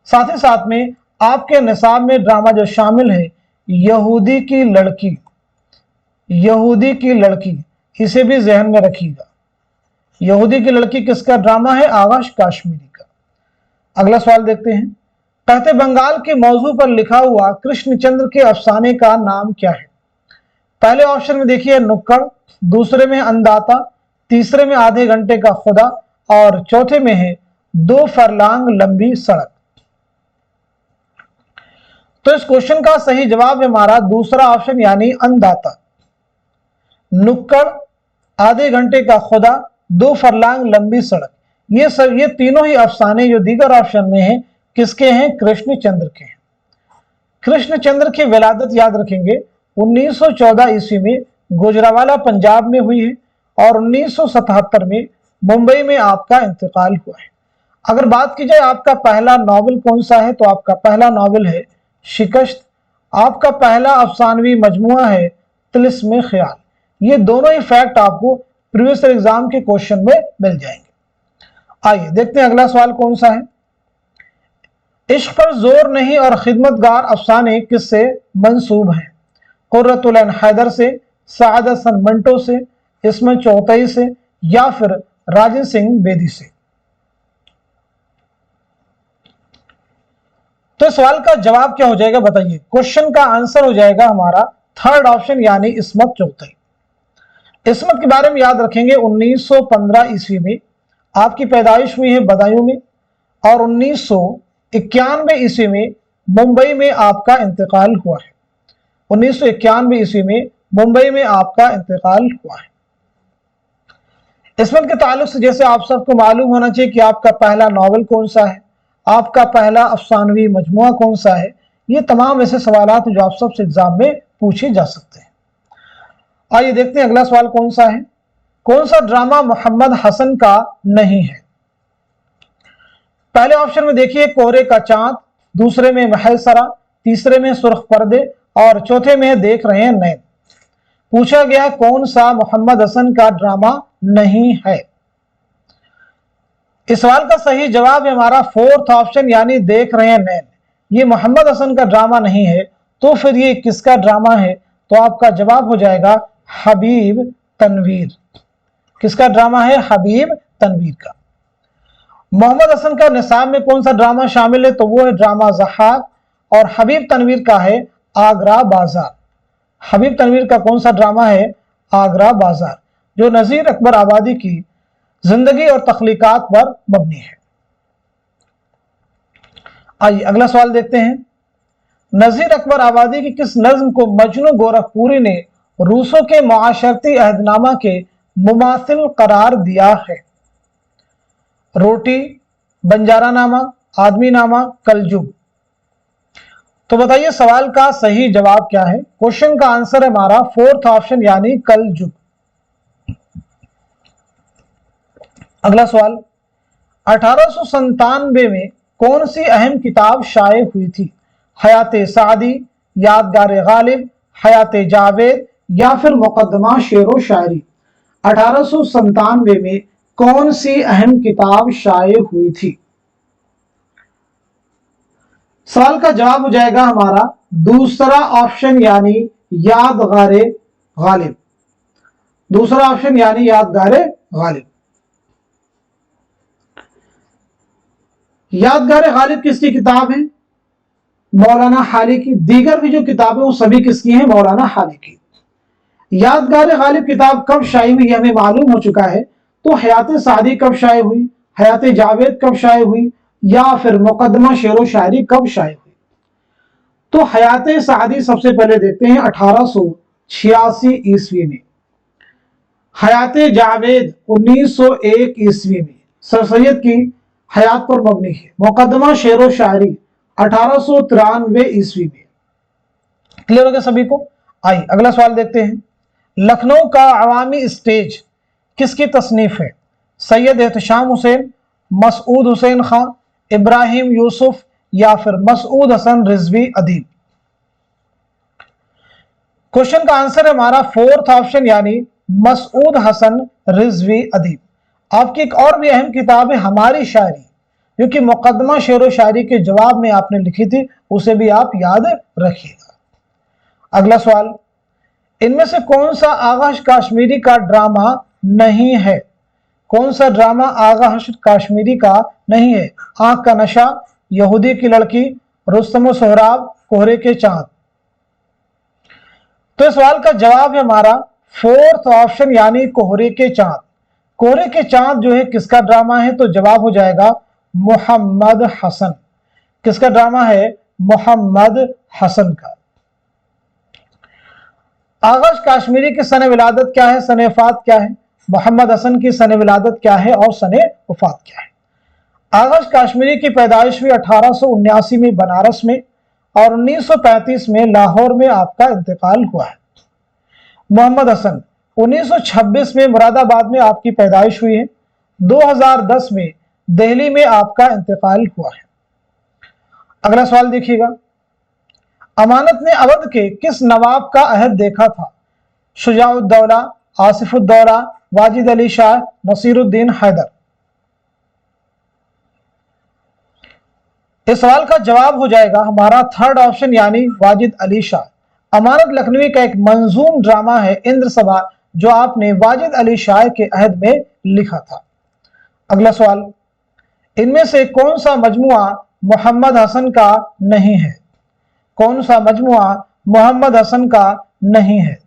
साथ ही साथ में आपके निसाब में ड्रामा जो शामिल है, यहूदी की लड़की, यहूदी की लड़की, इसे भी जहन में रखिएगा। यहूदी की लड़की किसका ड्रामा है? आकाश कश्मीरी का। अगला सवाल देखते हैं। कहते बंगाल के मौजू पर लिखा हुआ कृष्णचंद्र के अफसाने का नाम क्या है? पहले ऑप्शन में देखिए नुक्कड़, दूसरे में अन्नदाता, तीसरे में आधे घंटे का खुदा और चौथे में है 2 फरलांग लंबी सड़क। तो इस क्वेश्चन का सही जवाब है हमारा दूसरा ऑप्शन यानी अन्नदाता। नुक्कड़, आधे घंटे का खुदा, 2 फरलांग लंबी सड़क, ये तीनों ही अफसाने जो दीगर ऑप्शन में हैं किसके हैं? कृष्णचंद्र के हैं। कृष्णचंद्र की विलादत याद रखेंगे 1914 ईस्वी में गुजरावाला पंजाब में हुई है और 1977 में मुंबई में आपका इंतकाल हुआ है। अगर बात की जाए आपका पहला नॉवेल कौन सा है, तो आपका पहला नॉवेल है शिकस्त। आपका पहला अफसानवी मजमुआ है तिलिस्म ख्याल। ये दोनों ही फैक्ट आपको प्रीवियस ईयर एग्जाम के क्वेश्चन में मिल जाएंगे। आइए देखते हैं अगला सवाल कौन सा है। इश्क पर जोर नहीं और खिदमतगार अफसाने किससे मंसूब हैं? कुर्रतुल ऐन हैदर से, साद हसन मंटो से, इस्मत चौथई से या फिर राजन सिंह बेदी से? तो सवाल का जवाब क्या हो जाएगा बताइए। क्वेश्चन का आंसर हो जाएगा हमारा थर्ड ऑप्शन यानी इस्मत चौथई। इस्मत के बारे में याद रखेंगे 1915 ईस्वी में आपकी पैदाइश हुई है बदायूं में और 1991 ईस्वी में मुंबई में आपका इंतकाल हुआ है। 1991 ईस्वी में मुंबई में आपका इंतकाल हुआ है। इस्मत के ताल्लुक से जैसे आप सबको मालूम होना चाहिए कि आपका पहला नॉवेल कौन सा है, आपका पहला अफसानवी मजमुआ कौन सा है। ये तमाम ऐसे सवाल जो आप सबसे एग्जाम में पूछे जा सकते हैं। आइए देखते हैं अगला सवाल कौन सा है। कौन सा ड्रामा मोहम्मद हसन का नहीं है? पहले ऑप्शन में देखिए कोहरे का चांद, दूसरे में महल सरा, तीसरे में सुर्ख पर्दे और चौथे में देख रहे हैं नैन। पूछा गया कौन सा मोहम्मद हसन का ड्रामा नहीं है। इस सवाल का सही जवाब है हमारा फोर्थ ऑप्शन यानी देख रहे हैं नैन। ये मोहम्मद हसन का ड्रामा नहीं है, तो फिर ये किसका ड्रामा है? तो आपका जवाब हो जाएगा हबीब तनवीर। किसका ड्रामा है? हबीब तनवीर का। मोहम्मद हसन का निसाब में कौन सा ड्रामा शामिल है? तो वो है ड्रामा ज़हाक और हबीब तनवीर का है आगरा बाजार। हबीब तनवीर का कौन सा ड्रामा है? आगरा बाजार, जो नज़ीर अकबर आबादी की जिंदगी और तख्लीकात पर मबनी है। आइए अगला सवाल देखते हैं। नज़ीर अकबर आबादी की किस नज्म को मजनू गोरखपुरी ने रूसों के मुआशरती अहदनामा के मुमासिल करार दिया है? रोटी, बंजारा नामा, आदमी नामा, कलजुग। तो बताइए सवाल का सही जवाब क्या है। क्वेश्चन का आंसर है हमारा फोर्थ ऑप्शन यानी कलजुग। अगला सवाल, 1897 में कौन सी अहम किताब शाये हुई थी? हयाते सादी, यादगार गालिब, हयाते जावेद या फिर मुकद्दमा शेरो शायरी। 1897 में कौन सी अहम किताब शाये हुई थी? सवाल का जवाब हो जाएगा हमारा दूसरा ऑप्शन यानी यादगार गालिब। दूसरा ऑप्शन यानी यादगार गालिब। यादगार गालिब किसकी किताब है? मौलाना हाली की। दीगर भी जो किताबें वो सभी किसकी हैं? मौलाना हाली की। यादगार गालिब किताब कब शाये हुई हमें मालूम हो चुका है। तो हयाते सादी कब शाये हुई, हयाते जावेद कब शाये हुई या फिर मुकद्दमा शेरो शायरी कब शाये हुई? तो हयाते सादी सबसे पहले देखते हैं 1886 ईस्वी में। हयाते जावेद 1901 ईस्वी में सर सैयद की हयात पर मबनी है। मुकद्दमा शेरो शायरी 1893 ईस्वी में। क्लियर हो गया सभी को? आइए अगला सवाल देखते हैं। लखनऊ का अवामी स्टेज किसकी तसनीफ है? सैयद एहतशाम हुसैन, मसूद हुसैन खां, इब्राहिम यूसुफ या फिर मसूद हसन रिजवी अदीब। क्वेश्चन का आंसर है हमारा फोर्थ ऑप्शन यानी मसूद हसन रिजवी अदीब। आपकी एक और भी अहम किताब है हमारी शायरी, जो कि मुकदमा शेर व शायरी के जवाब में आपने लिखी थी, उसे भी आप याद रखिएगा। अगला सवाल, इनमें से कौन सा आगा कश्मीरी का ड्रामा नहीं है? कौन सा ड्रामा आगा कश्मीरी का नहीं है? आंख का नशा, यहूदी की लड़की, रुस्तम सोहराब, कोहरे के चांद। तो इस सवाल का जवाब है हमारा फोर्थ ऑप्शन यानी कोहरे के चांद। कोहरे के चांद जो है किसका ड्रामा है? तो जवाब हो जाएगा मोहम्मद हसन। किसका ड्रामा है? मोहम्मद हसन का। आगा कश्मीरी की सने विलादत क्या है, सने वफात क्या है? मोहम्मद हसन की सने विलादत क्या है और सने वफात क्या है? आगा कश्मीरी की पैदाइश हुई 1879 में बनारस में और 1935 में लाहौर में आपका इंतकाल हुआ है। मोहम्मद हसन 1926 में मुरादाबाद में आपकी पैदाइश हुई है, 2010 में दिल्ली में आपका इंतकाल हुआ है। अगला सवाल देखिएगा, अमानत ने अवध के किस नवाब का अहद देखा था? शुजाउद्दौला, आसिफुद्दौला, वाजिद अली शाह, नसीरुद्दीन हैदर। इस सवाल का जवाब हो जाएगा हमारा थर्ड ऑप्शन यानी वाजिद अली शाह। अमानत लखनवी का एक मंजूम ड्रामा है इंद्र सभा, जो आपने वाजिद अली शाह के अहद में लिखा था। अगला सवाल, इनमें से कौन सा मजमुआ मोहम्मद हसन का नहीं है? कौन सा मजमुआ मोहम्मद हसन का नहीं है?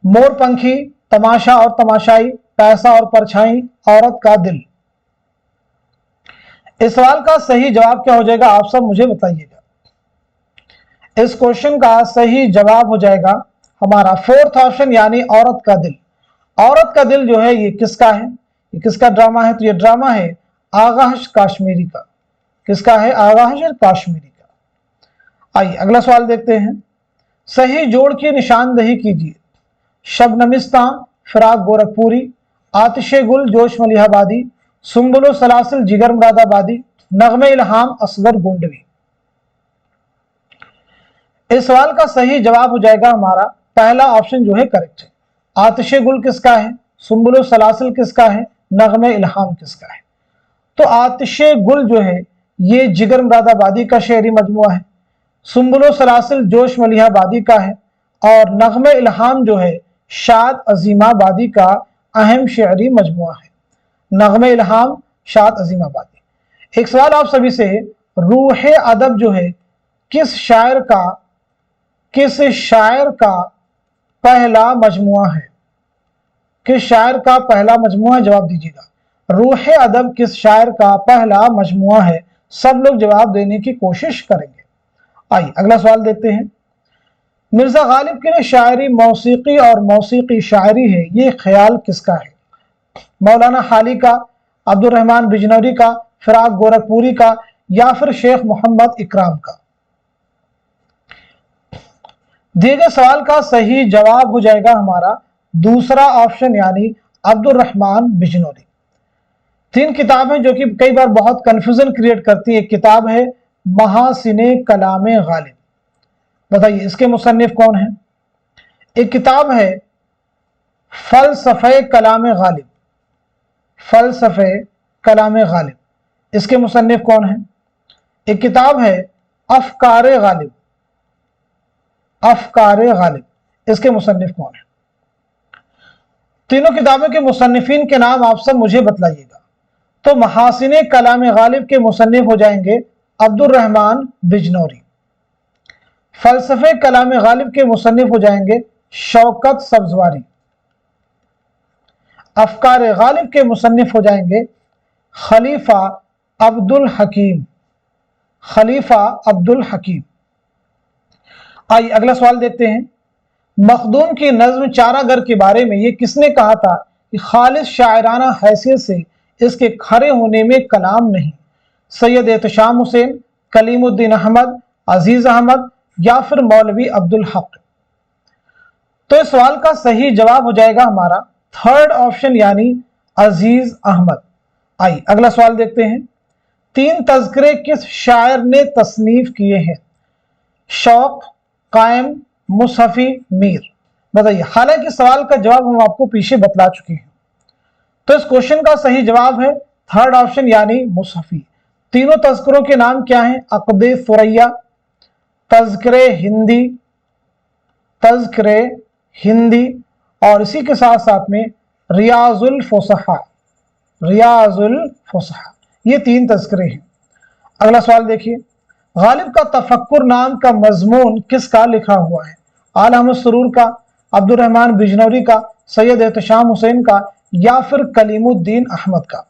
मोरपंखी, तमाशा और तमाशाई, पैसा और परछाई, औरत का दिल। इस सवाल का सही जवाब क्या हो जाएगा? आप सब मुझे बताइएगा। इस क्वेश्चन का सही जवाब हो जाएगा हमारा फोर्थ ऑप्शन यानी औरत का दिल। औरत का दिल जो है ये किसका है? ये किसका ड्रामा है? तो ये ड्रामा है आगाश कश्मीरी का। किसका है? आगाश कश्मीरी का। आइए अगला सवाल देखते हैं। सही जोड़ की निशानदही कीजिए। शबनमिस्तां, फिराक गोरखपुरी, आतिशे गुल, जोश मलिहाबादी, सुम्बुलो सलासिल, जिगर मुरादाबादी, नगमे इल्हाम, असगर गोंडवी। इस सवाल का सही जवाब हो जाएगा हमारा पहला ऑप्शन जो है करेक्ट है। आतिशे गुल किसका है? सुम्बुलो सलासिल किसका है? नगमे इल्हाम किसका है? तो आतिशे गुल जो है ये जिगर मुरादाबादी का शेरी मजमुआ है, सुम्बुलो सलासिल जोश मलिहाबादी का है और नगमे इल्हाम जो है शाद अजीमाबादी का अहम शेरी मजमुआ है। नगमे इल्हाम, शाद अजीमाबादी। एक सवाल आप सभी से, रूह अदब जो है किस शायर का पहला मजमुआ है? किस शायर का पहला मजमुआ है? जवाब दीजिएगा। रूह अदब किस शायर का पहला मजमुआ है? सब लोग जवाब देने की कोशिश करेंगे। आइए अगला सवाल देखते हैं। मिर्जा गालिब के लिए शायरी मौसीकी और मौसीकी शायरी है, ये ख्याल किसका है? मौलाना हाली का, अब्दुल रहमान बिजनौरी का, फिराक गोरखपुरी का या फिर शेख मोहम्मद इकराम का? दिए गए सवाल का सही जवाब हो जाएगा हमारा दूसरा ऑप्शन यानी अब्दुल रहमान बिजनौरी। तीन किताबें जो कि कई बार बहुत कंफ्यूजन क्रिएट करती है। एक किताब है महासिने कलामे गालिब, बताइए इसके मुसन्निफ कौन है? एक किताब है फलसफे कलामे गालिब, फलसफे कलामे गालिब, इसके मुसन्निफ कौन है? एक किताब है अफकारे गालिब, अफकारे गालिब, इसके मुसन्निफ कौन है? तीनों किताबों के मुसन्निफीन के नाम आप सब मुझे बतलाइएगा। तो महासिने कलामे गालिब के मुसन्निफ हो जाएंगे अब्दुल रहमान बिजनौरी, फलसफे कलामे गालिब के मुसन्निफ हो जाएंगे शौकत सब्जवारी, अफकार गालिब के मुसन्निफ हो जाएंगे खलीफा अब्दुल हकीम, खलीफा अब्दुल हकीम। आइए अगला सवाल देखते हैं। मखदूम की नज्म चारागर के बारे में ये किसने कहा था कि खालिस शायराना हैसियत से इसके खड़े होने में कलाम नहीं? सैयद एहतशाम हुसैन, कलीमुद्दीन अहमद, अजीज अहमद या फिर मौलवी अब्दुल हक? तो इस सवाल का सही जवाब हो जाएगा हमारा थर्ड ऑप्शन यानी अजीज अहमद। आइए अगला सवाल देखते हैं। 3 तज़किरे किस शायर ने तसनीफ किए हैं? शौक, कायम, मुसहफी, मीर। बताइए। हालांकि सवाल का जवाब हम आपको पीछे बतला चुके हैं। तो इस क्वेश्चन का सही जवाब है थर्ड ऑप्शन यानी मुसहफी। तीनों तज़किरों के नाम क्या हैं? अक़दे सुरैया, तज़किरे हिंदी, तज़किरे हिंदी, और इसी के साथ साथ में रियाजुल फुसहा, रियाजुल फुसहा। ये 3 तज़किरे हैं। अगला सवाल देखिए। गालिब का तफक्कुर नाम का मजमून किसका लिखा हुआ है? आला अहमद सुरूर का, अब्दुर्रहमान बिजनौरी का, सैयद एहतशाम हुसैन का, या फिर कलीमुद्दीन अहमद का?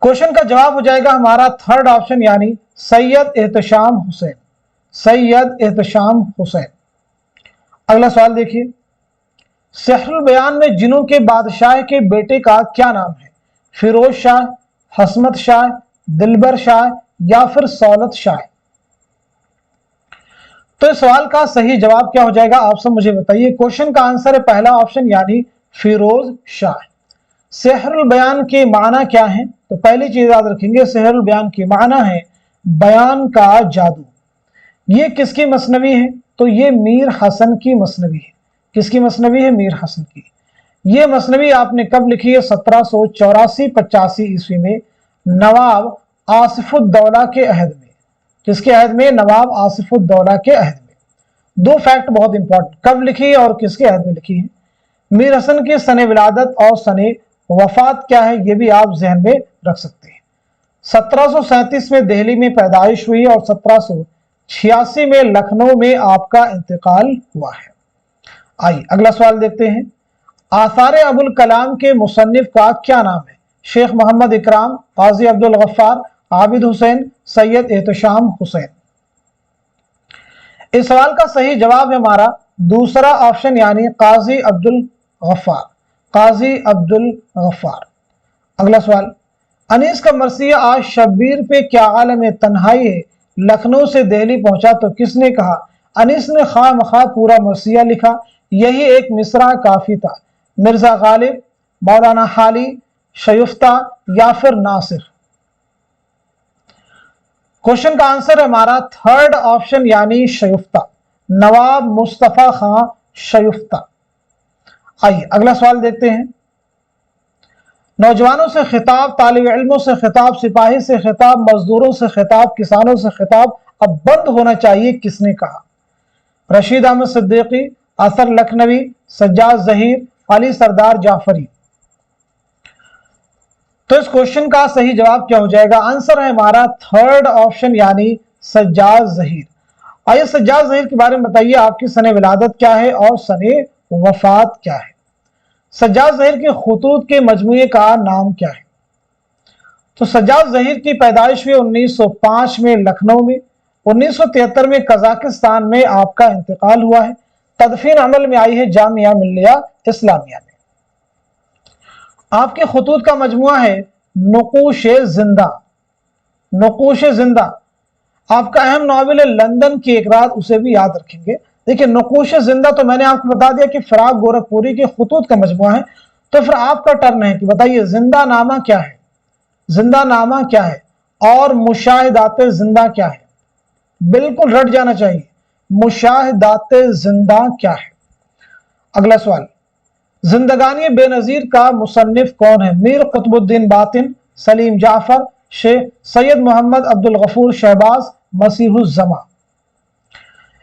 क्वेश्चन का जवाब हो जाएगा हमारा थर्ड ऑप्शन यानी सैयद एहतशाम हुसैन, सैयद एहतशाम हुसैन। अगला सवाल देखिए। सिहरुल बयान में जिन्नों के बादशाह के बेटे का क्या नाम है? फिरोज शाह, हसमत शाह, दिलबर शाह, या फिर सौलत शाह? तो इस सवाल का सही जवाब क्या हो जाएगा आप सब मुझे बताइए। क्वेश्चन का आंसर है पहला ऑप्शन यानी फिरोज शाह। सिहरुल बयान के माना क्या है? तो पहली चीज याद रखेंगे, सिहरुल बयान के माना है बयान का जादू। ये किसकी मसनवी है? तो ये मीर हसन की मसनवी है। किसकी मसनवी है? मीर हसन की। ये मसनवी आपने कब लिखी है? 1784-85 ईस्वी में नवाब आसिफुद्दौला के अहद में। किसके अहद में? नवाब आसिफुद्दौला के अहद में। 2 फैक्ट बहुत इंपॉर्टेंट, कब लिखी है और किसके अहद में लिखी है। मीर हसन की सने विलादत और सने वफात क्या है ये भी आप जहन में रख सकते हैं। 1737 में दिल्ली में पैदाइश हुई और 1786 में लखनऊ में आपका इंतकाल हुआ है। आइए अगला सवाल देखते हैं। आसारे अबुल कलाम के मुसन्निफ का क्या नाम है? शेख मोहम्मद इकराम, काजी अब्दुल गफ्फार, आबिद हुसैन, सैयद एहतशाम हुसैन। इस सवाल का सही जवाब है हमारा दूसरा ऑप्शन यानी काजी अब्दुल गफ्फार, काजी अब्दुल गफ्फार। अगला सवाल। अनीस का मरसिया आज शब्बीर पे क्या आलम तन्हाई है, लखनऊ से दिल्ली पहुंचा तो किसने कहा? अनीस ने खामखा पूरा मरसिया लिखा, यही एक मिसरा काफी था। मिर्जा गालिब, मौलाना हाली, शयुफ्ता, या फिर नासिर? क्वेश्चन का आंसर है हमारा थर्ड ऑप्शन यानी शयुफ्ता, नवाब मुस्तफा खां शयुफ्ता। आइए अगला सवाल देखते हैं। नौजवानों से खिताब, तालिब इल्मों से खिताब, सिपाही से खिताब, मजदूरों से खिताब, किसानों से खिताब अब बंद होना चाहिए, किसने कहा? रशीद अहमद सिद्दीकी, असर लखनवी, सज्जाद जहीर, अली सरदार जाफरी। तो इस क्वेश्चन का सही जवाब क्या हो जाएगा? आंसर है हमारा थर्ड ऑप्शन यानी सज्जाद जहीर। आइए सज्जाद जहीर के बारे में बताइए, आपकी सने विलादत क्या है और सने वफात क्या है? सज्जाद जहीर के खुतूत के मजमूए का नाम क्या है? तो सज्जाद जहीर की पैदाइश हुई 1905 में लखनऊ में, 1973 में कजाकिस्तान में आपका इंतकाल हुआ है। तदफीन अमल में आई है जामिया मिल्लिया इस्लामिया में। आपके खुतूत का मजमुआ है नुकूश जिंदा, नुकूश जिंदा। आपका अहम नावल है लंदन की एक रात, उसे भी याद रखेंगे। देखिए नुकूश जिंदा तो मैंने आपको बता दिया कि फराग गोरखपुरी के खुतूत का मजमुआ है। तो फिर आपका टर्न है कि बताइए जिंदा नामा क्या है, जिंदा नामा क्या है और मुशाहिदाते जिंदा क्या है? बिल्कुल रट जाना चाहिए, मुशाहिदाते जिंदा क्या है? अगला सवाल। जिंदगानी बेनजीर का मुसन्निफ कौन है? मीर कुतुबुद्दीन बातिन, सलीम जाफर, शेख सैयद मोहम्मद अब्दुल गफूर शहबाज, मसीहुज़्ज़मा।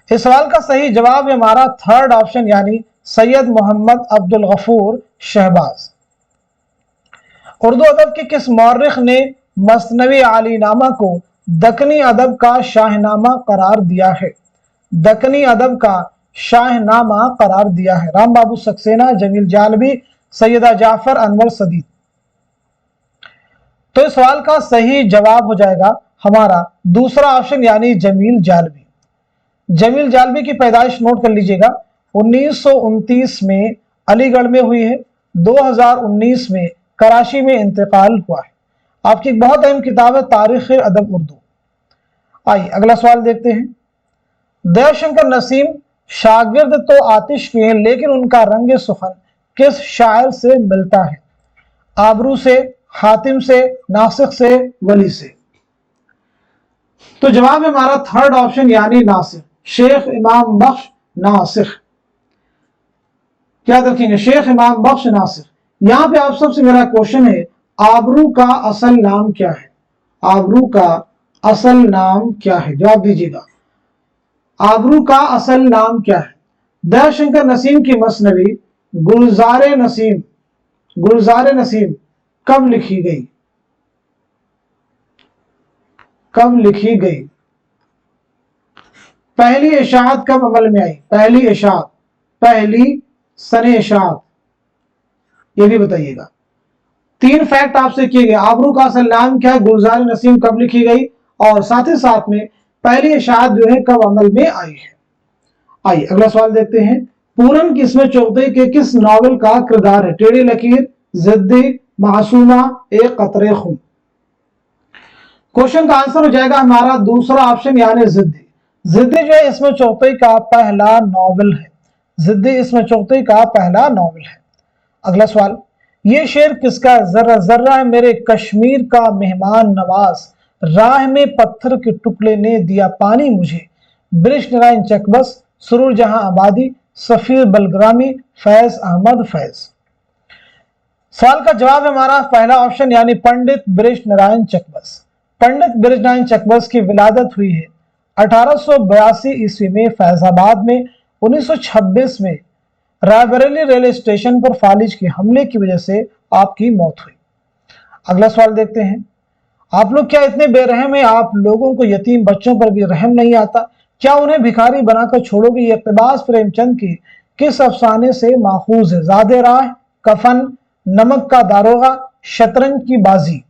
इस सवाल का सही जवाब है हमारा थर्ड ऑप्शन यानी सैयद मोहम्मद अब्दुल गफूर शहबाज। उर्दू अदब के किस मौर्रिख ने मसनवी आलीनामा को दक्कनी अदब का शाहनामा करार दिया है? दक्कनी अदब का शाहनामा करार दिया है। राम बाबू सक्सेना, जमील जालबी, सैयदा जाफर, अनवर सदीद। तो इस सवाल का सही जवाब हो जाएगा हमारा दूसरा ऑप्शन यानी जमील जालबी। जमील जालबी की पैदाइश नोट कर लीजिएगा, 1929 में अलीगढ़ में हुई है, 2019 में कराची में इंतकाल हुआ है। आपकी एक बहुत अहम किताब है तारीख अदब उर्दू। आइए अगला सवाल देखते हैं। दयाशंकर नसीम शागिर्द तो आतिश के हैं लेकिन उनका रंग सुखन किस शायर से मिलता है? आबरू से, हातिम से, नासिख से, वली से। तो जवाब है हमारा थर्ड ऑप्शन यानी नासिख। शेख इमाम बख्श नासिख। क्या रखेंगे? शेख इमाम बख्श नासिख। यहां पे आप सबसे मेरा क्वेश्चन है, आबरू का असल नाम क्या है? आबरू का असल नाम क्या है? जवाब दीजिएगा। आबरू का असल नाम क्या है? दयाशंकर नसीम की मसनवी गुलजार नसीम कब लिखी गई? कब लिखी गई? पहली इशाअत कब अमल में आई? पहली इशाअत, पहली सने इशाअत, ये भी बताइएगा। 3 फैक्ट आपसे किए गए। आबरू का असल नाम क्या है, गुलजार नसीम कब लिखी गई, और साथ ही साथ में पहली इशाअत जो है कब अमल में आई है। आइए अगला सवाल देखते हैं। पूरन किस्म चौथे के किस नॉवल का किरदार है? टेढ़ी लकीर, जिद्दी, मासूमा, एक कतरे खून। क्वेश्चन का आंसर हो जाएगा हमारा दूसरा ऑप्शन यानी जिद्दी। जिद्दी जो है इसमें चौथे का पहला नॉवल है। जिद्दी इसमें चौथे का पहला नॉवल है। अगला सवाल, ये शेर किसका? जर्रा जर्रा है मेरे कश्मीर का मेहमान नवाज, राह में पत्थर के टुकड़े ने दिया पानी मुझे, ब्रिश नारायण चकबस, सुरूर जहां आबादी, सफीर बलग्रामी, फैज अहमद फैज। सवाल का जवाब है हमारा पहला ऑप्शन यानी पंडित ब्रिश नारायण चकबस। पंडित ब्रिज नारायण चकबस की विलादत हुई है 1882 ईस्वी में फैजाबाद में। 1926 में रायबरेली रेलवे स्टेशन पर फालिज के हमले की वजह से आपकी मौत हुई। अगला सवाल देखते हैं। आप लोग क्या इतने बेरहम हैं? आप लोगों को यतीम बच्चों पर भी रहम नहीं आता? क्या उन्हें भिखारी बनाकर छोड़ोगे? ये इक़्तिबास प्रेमचंद की किस अफसाने से माखूज है? ज़ादे राह, कफन, नमक का दारोगा, शतरंज की बाजी।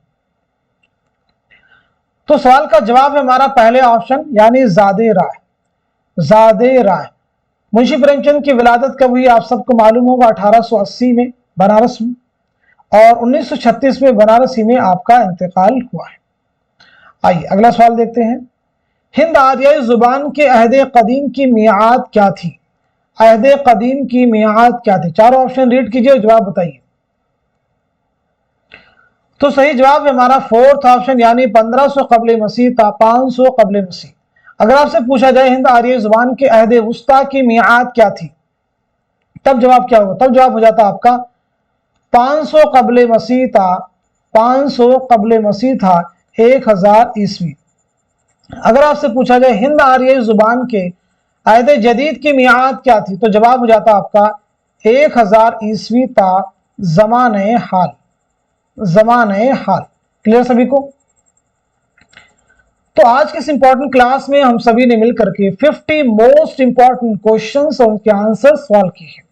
तो सवाल का जवाब है हमारा पहले ऑप्शन यानी ज़ादे राह। ज़ादे राह। मुंशी प्रेमचंद की विलादत कब हुई? आप सबको मालूम होगा 1880 में बनारस में, और 1936 में बनारसी में आपका इंतकाल हुआ है। आइए अगला सवाल देखते हैं। हिंद आर्याई जुबान के अहद कदीम की मियाद क्या थी? अहद कदीम की मियाद क्या थी? चारों ऑप्शन रीड कीजिए, जवाब बताइए। तो सही जवाब है हमारा फोर्थ ऑप्शन यानी 1500 कबल मसीह था, 500 कबल मसीह। अगर आपसे पूछा जाए हिंद आर्य जुबान के अहद वस्ता की मियाद क्या थी, तब जवाब क्या होगा? तब जवाब हो जाता आपका 500 कबल मसीह था, 500 कबल मसीह था, 1000 ईस्वी। अगर आपसे पूछा जाए हिंद आर्य जुबान के अहद जदीद की मियाद क्या थी, तो जवाब हो जाता आपका 1000 ईस्वी था, ज़माने हाल। ज़माने हाल। क्लियर सभी को? तो आज के इस इंपॉर्टेंट क्लास में हम सभी ने मिलकर के 50 मोस्ट इंपॉर्टेंट क्वेश्चंस और उनके आंसर सॉल्व किए हैं।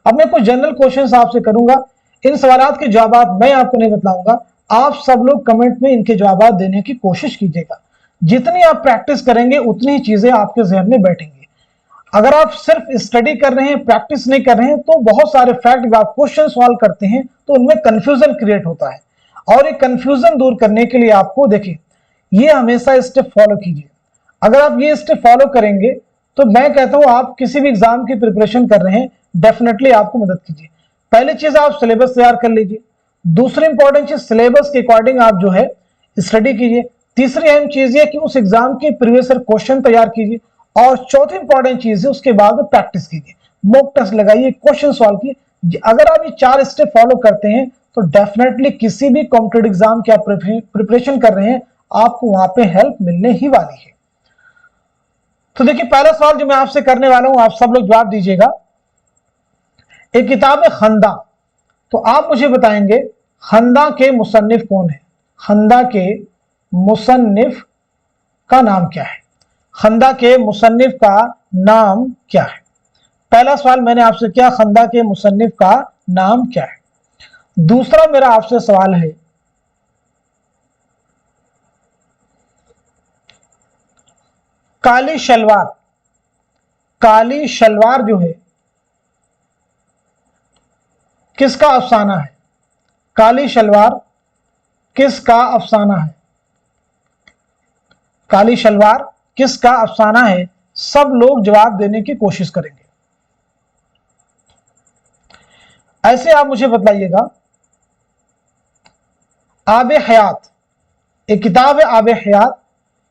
अब मैं कुछ जनरल क्वेश्चंस आपसे करूंगा, इन सवालात के जवाब मैं आपको नहीं बताऊंगा, आप सब लोग कमेंट में इनके जवाब देने की कोशिश कीजिएगा। जितनी आप प्रैक्टिस करेंगे उतनी ही चीजें आपके जहन में बैठेंगी। अगर आप सिर्फ स्टडी कर रहे हैं, प्रैक्टिस नहीं कर रहे हैं, तो बहुत सारे फैक्ट आप क्वेश्चन सॉल्व करते हैं तो उनमें कंफ्यूजन क्रिएट होता है, और ये कंफ्यूजन दूर करने के लिए आपको देखिए ये हमेशा स्टेप फॉलो कीजिए। अगर आप ये स्टेप फॉलो करेंगे तो मैं कहता हूं आप किसी भी एग्जाम की प्रिपरेशन कर रहे हैं, डेफिनेटली आपको मदद कीजिए। पहली चीज आप सिलेबस तैयार कर लीजिए। दूसरी इंपॉर्टेंट चीज सिलेबस के अकॉर्डिंग आप जो है स्टडी कीजिए। तीसरी अहम चीज ये कि उस एग्जाम के प्रीवियस ईयर क्वेश्चन तैयार कीजिए। और चौथी इंपॉर्टेंट चीज है उसके बाद प्रैक्टिस कीजिए, मॉक टेस्ट लगाइए, क्वेश्चन सॉल्व कीजिए। अगर आप ये 4 स्टेप फॉलो करते हैं तो डेफिनेटली किसी भी कॉम्पिटिटिव एग्जाम की आप प्रिपरेशन कर रहे हैं आपको वहां पे हेल्प मिलने ही वाली है। तो देखिए पहला सवाल जो मैं आपसे करने वाला हूं, आप सब लोग जवाब दीजिएगा। एक किताब है खंदा, तो आप मुझे बताएंगे खंदा के मुसन्निफ कौन है? खंदा के मुसन्निफ का नाम क्या है? खंदा के मुसन्निफ का नाम क्या है? पहला सवाल मैंने आपसे किया, खंदा के मुसन्निफ का नाम क्या है? दूसरा मेरा आपसे सवाल है, काली शलवार, काली शलवार जो है किसका अफसाना है? काली शलवार किसका अफसाना है? काली शलवार किसका अफसाना है? सब लोग जवाब देने की कोशिश करेंगे। ऐसे आप मुझे बतलाइएगा, आब हयात, एक किताब है आब हयात,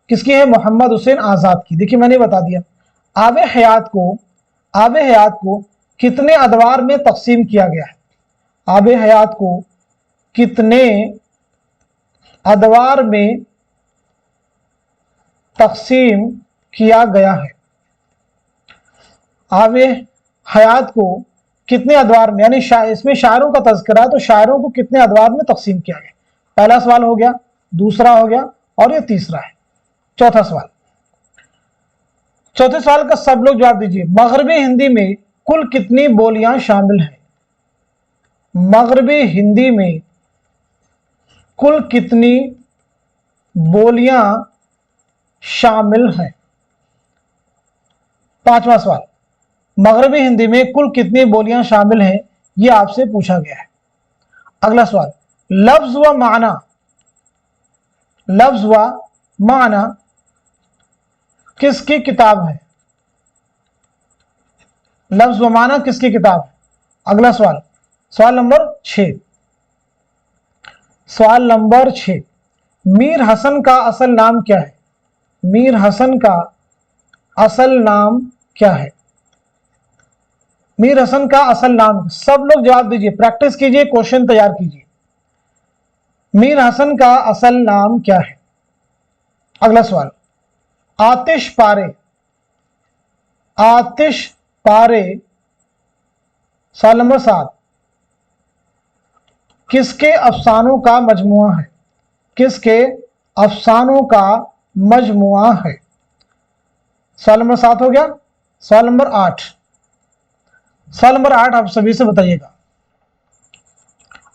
किसकी है? मोहम्मद हुसैन आज़ाद की। देखिए मैंने बता दिया, आब हयात को कितने अदवार में तकसीम किया गया है? आब हयात को कितने अदवार में तकसीम किया गया है? आब हयात को कितने अदवार में, यानी इसमें शायरों का तज़किरा है, तो शायरों को कितने अदवार में तकसीम किया गया? पहला सवाल हो गया, दूसरा हो गया, और ये तीसरा है। चौथा सवाल, चौथे सवाल का सब लोग जवाब दीजिए। मगरबी हिंदी में कुल कितनी बोलियां शामिल हैं? मगरबी हिंदी में कुल कितनी बोलियां शामिल हैं? पांचवा सवाल, मगरबी हिंदी में कुल कितनी बोलियां शामिल हैं, यह आपसे पूछा गया है। अगला सवाल, लफ्ज व माना किसकी किताब है? लफ्ज व माना किसकी किताब है? अगला सवाल, सवाल नंबर 6, मीर हसन का असल नाम क्या है? मीर हसन का असल नाम क्या है? मीर हसन का असल नाम, सब लोग जवाब दीजिए, प्रैक्टिस कीजिए, क्वेश्चन तैयार कीजिए। मीर हसन का असल नाम क्या है? अगला सवाल, आतिश पारे, सवाल नंबर 7, किसके अफसानों का मजमुआ है? किसके अफसानों का मजमुआ है? सवाल नंबर 7 हो गया। सवाल नंबर 8, आप सभी से बताइएगा,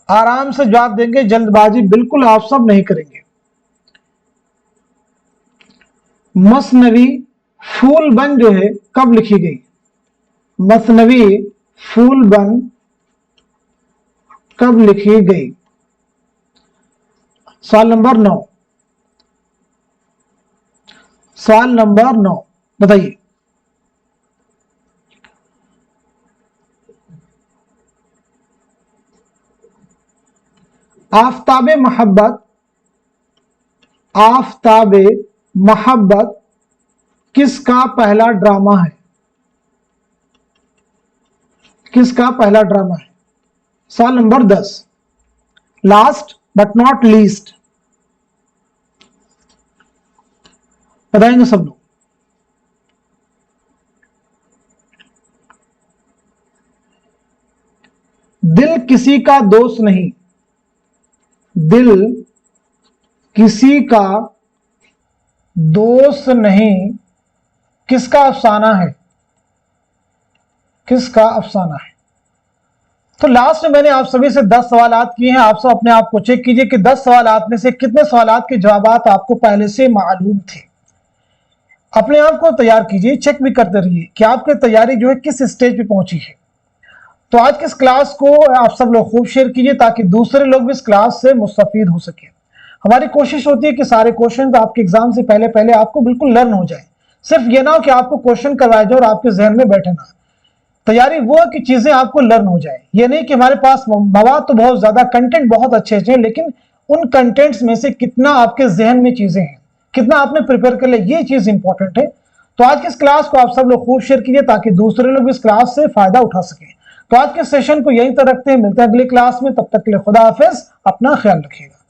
आराम से जवाब देंगे, जल्दबाजी बिल्कुल आप सब नहीं करेंगे। मसनवी फूलबन जो है कब लिखी गई? मसनवी फूलबन कब लिखी गई? सवाल नंबर 9, बताइए। आफताबे मोहब्बत किसका पहला ड्रामा है? किसका पहला ड्रामा है? सवाल number 10, last but not least, बताएंगे सब लोग। दिल किसी का दोस्त नहीं, दिल किसी का दोस्त नहीं, किसका अफसाना है? किसका अफसाना है? तो लास्ट में मैंने आप सभी से 10 सवालात किए हैं। आप सब अपने आप को चेक कीजिए कि 10 सवालात में से कितने सवालात के जवाबात आपको पहले से मालूम थे। अपने आप को तैयार कीजिए, चेक भी करते रहिए कि आपकी तैयारी जो है किस स्टेज पे पहुंची है। तो आज की इस क्लास को आप सब लोग खूब शेयर कीजिए ताकि दूसरे लोग भी इस क्लास से मुस्तफीद हो सके। हमारी कोशिश होती है कि सारे क्वेश्चन आपके एग्जाम से पहले आपको बिल्कुल लर्न हो जाए। सिर्फ ये ना हो कि आपको क्वेश्चन करवाया जाए और आपके जहन में बैठे ना। तैयारी वो है कि चीजें आपको लर्न हो जाए। ये नहीं कि हमारे पास मवाद तो बहुत ज्यादा, कंटेंट बहुत अच्छे हैं, लेकिन उन कंटेंट्स में से कितना आपके जहन में चीजें हैं, कितना आपने प्रिपेयर कर लिया, ये चीज इंपॉर्टेंट है। तो आज के इस क्लास को आप सब लोग खूब शेयर कीजिए ताकि दूसरे लोग इस क्लास से फायदा उठा सकें। तो आज के सेशन को यहीं तक रखते हैं, मिलते हैं अगली क्लास में। तब तक के लिए खुदा हाफिज, अपना ख्याल रखिएगा।